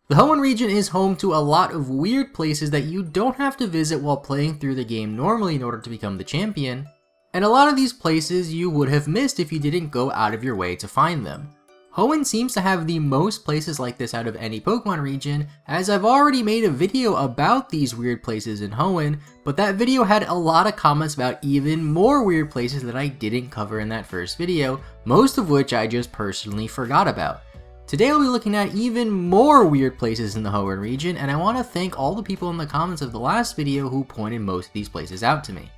The Hoenn region is home to a lot of weird places that you don't have to visit while playing through the game normally in order to become the champion, and a lot of these places you would have missed if you didn't go out of your way to find them. Hoenn seems to have the most places like this out of any Pokemon region, as I've already made a video about these weird places in Hoenn, but that video had a lot of comments about even more weird places that I didn't cover in that first video, most of which I just personally forgot about. Today I'll be looking at even more weird places in the Hoenn region, and I want to thank all the people in the comments of the last video who pointed most of these places out to me.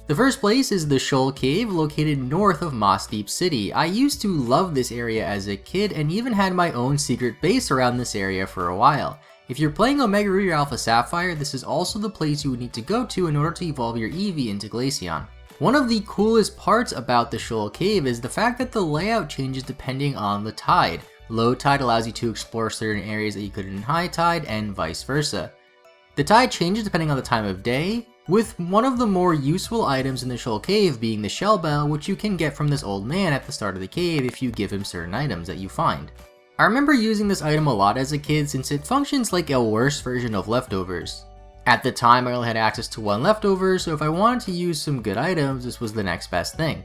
The first place is the Shoal Cave, located north of Mossdeep City. I used to love this area as a kid and even had my own secret base around this area for a while. If you're playing Omega Ruby or Alpha Sapphire, this is also the place you would need to go to in order to evolve your Eevee into Glaceon. One of the coolest parts about the Shoal Cave is the fact that the layout changes depending on the tide. Low tide allows you to explore certain areas that you couldn't in high tide, and vice versa. The tide changes depending on the time of day, with one of the more useful items in the Shoal Cave being the Shell Bell, which you can get from this old man at the start of the cave if you give him certain items that you find. I remember using this item a lot as a kid since it functions like a worse version of leftovers. At the time I only had access to one leftover, so if I wanted to use some good items, this was the next best thing.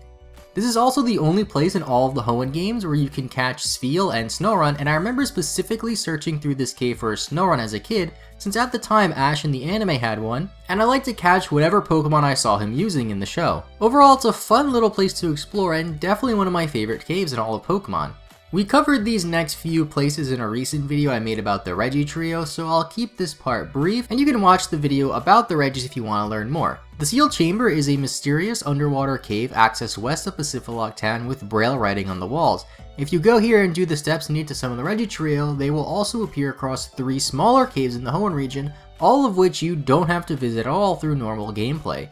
This is also the only place in all of the Hoenn games where you can catch Spheal and Snorunt, and I remember specifically searching through this cave for a Snorunt as a kid, since at the time Ash in the anime had one, and I liked to catch whatever Pokemon I saw him using in the show. Overall, it's a fun little place to explore and definitely one of my favorite caves in all of Pokemon. We covered these next few places in a recent video I made about the Regi trio, so I'll keep this part brief, and you can watch the video about the Regis if you want to learn more. The Sealed Chamber is a mysterious underwater cave accessed west of Pacifilok Town with Braille writing on the walls. If you go here and do the steps needed to summon the Regi trio, they will also appear across 3 smaller caves in the Hoenn region, all of which you don't have to visit at all through normal gameplay.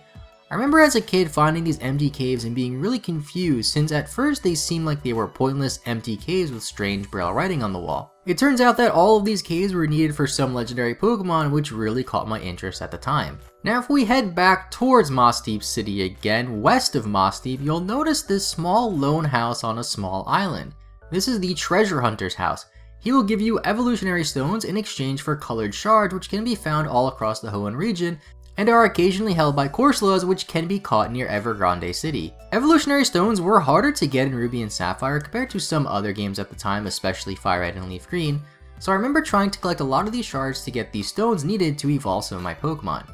I remember as a kid finding these empty caves and being really confused, since at first they seemed like they were pointless empty caves with strange Braille writing on the wall. It turns out that all of these caves were needed for some legendary Pokemon, which really caught my interest at the time. Now if we head back towards Mossdeep City again, west of Mossdeep, you'll notice this small lone house on a small island. This is the Treasure Hunter's house. He will give you evolutionary stones in exchange for colored shards, which can be found all across the Hoenn region, and are occasionally held by Corsolas, which can be caught near Evergrande City. Evolutionary stones were harder to get in Ruby and Sapphire compared to some other games at the time, especially Fire Red and Leaf Green, so I remember trying to collect a lot of these shards to get these stones needed to evolve some of my Pokemon.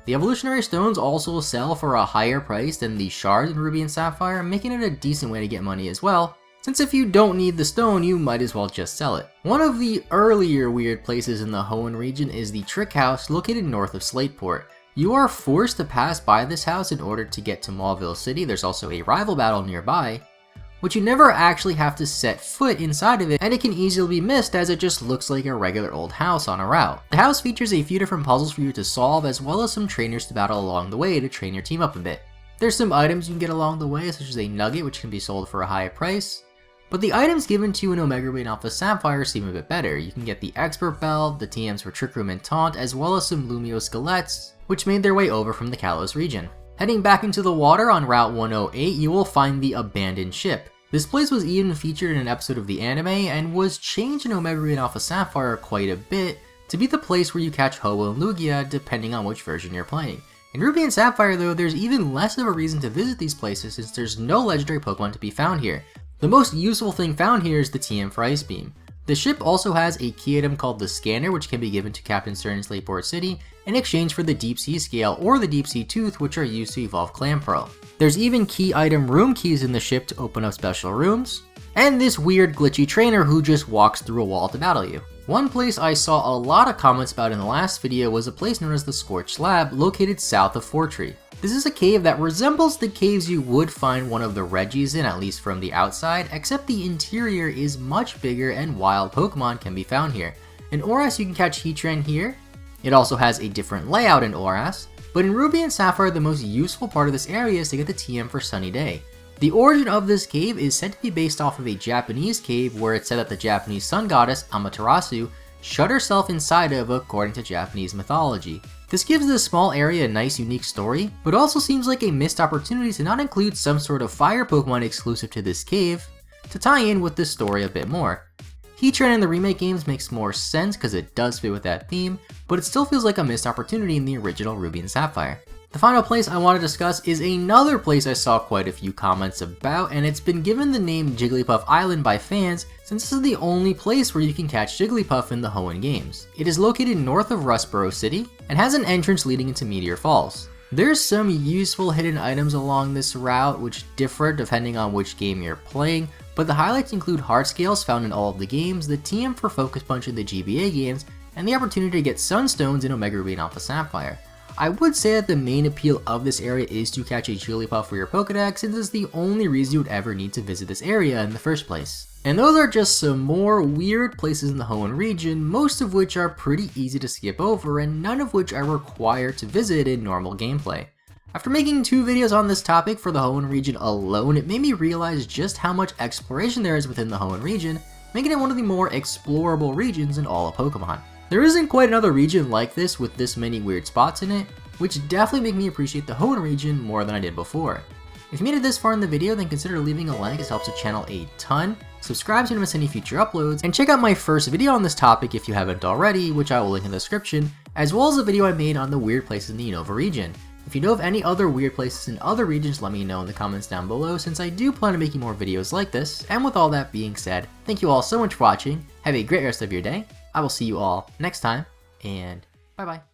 The evolutionary stones also sell for a higher price than the shards in Ruby and Sapphire, making it a decent way to get money as well, since if you don't need the stone, you might as well just sell it. One of the earlier weird places in the Hoenn region is the Trick House, located north of Slateport. You are forced to pass by this house in order to get to Mauville City. There's also a rival battle nearby, but you never actually have to set foot inside of it, and it can easily be missed as it just looks like a regular old house on a route. The house features a few different puzzles for you to solve, as well as some trainers to battle along the way to train your team up a bit. There's some items you can get along the way, such as a nugget which can be sold for a higher price, but the items given to you in Omega Ruby and Alpha Sapphire seem a bit better. You can get the Expert Bell, the TMs for Trick Room and Taunt, as well as some Lumio Skelettes, which made their way over from the Kalos region. Heading back into the water on Route 108, you will find the Abandoned Ship. This place was even featured in an episode of the anime, and was changed in Omega Ruby and Alpha Sapphire quite a bit to be the place where you catch Ho-Oh and Lugia, depending on which version you're playing. In Ruby and Sapphire though, there's even less of a reason to visit these places since there's no legendary Pokemon to be found here. The most useful thing found here is the TM for Ice Beam. The ship also has a key item called the Scanner, which can be given to Captain Stern in Slateport City in exchange for the Deep Sea Scale or the Deep Sea Tooth, which are used to evolve Clamperl. There's even key item room keys in the ship to open up special rooms, and this weird glitchy trainer who just walks through a wall to battle you. One place I saw a lot of comments about in the last video was a place known as the Scorch Lab, located south of Fortree. This is a cave that resembles the caves you would find one of the Regis in, at least from the outside, except the interior is much bigger and wild Pokemon can be found here. In ORAS you can catch Heatran here. It also has a different layout in ORAS, but in Ruby and Sapphire the most useful part of this area is to get the TM for Sunny Day. The origin of this cave is said to be based off of a Japanese cave where it's said that the Japanese sun goddess Amaterasu shut herself inside of according to Japanese mythology. This gives this small area a nice unique story, but also seems like a missed opportunity to not include some sort of fire Pokemon exclusive to this cave to tie in with this story a bit more. Heatran in the remake games makes more sense because it does fit with that theme, but it still feels like a missed opportunity in the original Ruby and Sapphire. The final place I want to discuss is another place I saw quite a few comments about, and it's been given the name Jigglypuff Island by fans since this is the only place where you can catch Jigglypuff in the Hoenn games. It is located north of Rustboro City and has an entrance leading into Meteor Falls. There's some useful hidden items along this route which differ depending on which game you're playing, but the highlights include heart scales found in all of the games, the TM for Focus Punch in the GBA games, and the opportunity to get Sunstones in Omega Ruby and Alpha Sapphire. I would say that the main appeal of this area is to catch a Jigglypuff for your Pokedex, since it's the only reason you would ever need to visit this area in the first place. And those are just some more weird places in the Hoenn region, most of which are pretty easy to skip over and none of which are required to visit in normal gameplay. After making 2 videos on this topic for the Hoenn region alone, it made me realize just how much exploration there is within the Hoenn region, making it one of the more explorable regions in all of Pokemon. There isn't quite another region like this with this many weird spots in it, which definitely make me appreciate the Hoenn region more than I did before. If you made it this far in the video, then consider leaving a like, as it helps the channel a ton, subscribe so you don't miss any future uploads, and check out my first video on this topic if you haven't already, which I will link in the description, as well as a video I made on the weird places in the Unova region. If you know of any other weird places in other regions, let me know in the comments down below, since I do plan on making more videos like this. And with all that being said, thank you all so much for watching, have a great rest of your day, I will see you all next time, and bye bye.